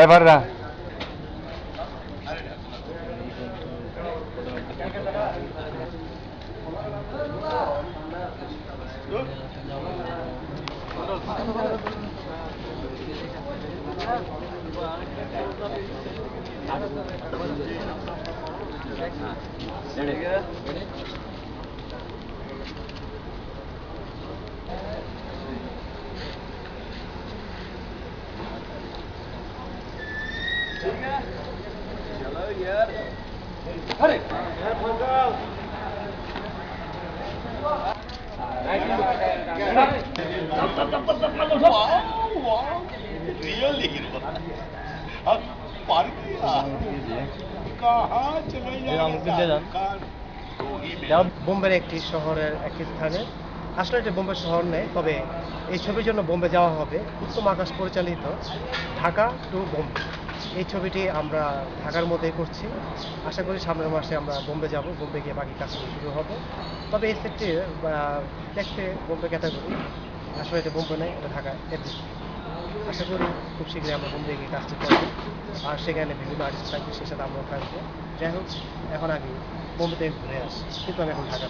এবাররা really अब पार किया कहाँ चले जाए বোম্বের একটি শহরের একটি স্থানে, আসলে এটা বোম্বে শহর নেই, তবে এই ছবির জন্য বোম্বে যাওয়া হবে। উত্তম আকাশ পরিচালিত ঢাকা টু বোম্বে, এই ছবিটি আমরা ঢাকার মধ্যেই করছি। আশা করি সামনের মাসে আমরা বোম্বে যাব, বোম্বে গিয়ে বাকি কাজগুলো শুরু হবে। তবে এই সেটটি দেখতে বোম্বে ক্যাটাগরি, আসলে এটা বোম্বে নেই, এটা ঢাকা এফডিসি। আশা করি খুব শীঘ্রই আমরা বোম্বে গিয়ে কাজটি করবো, আর সেখানে বিভিন্ন আর্টিস্ট থাকবে, সে সাথে আমরাও থাকবো। যাই হোক, এখন আগে বোম্বে থেকে ঘুরে আসি, কিন্তু আমি এখন ঢাকা।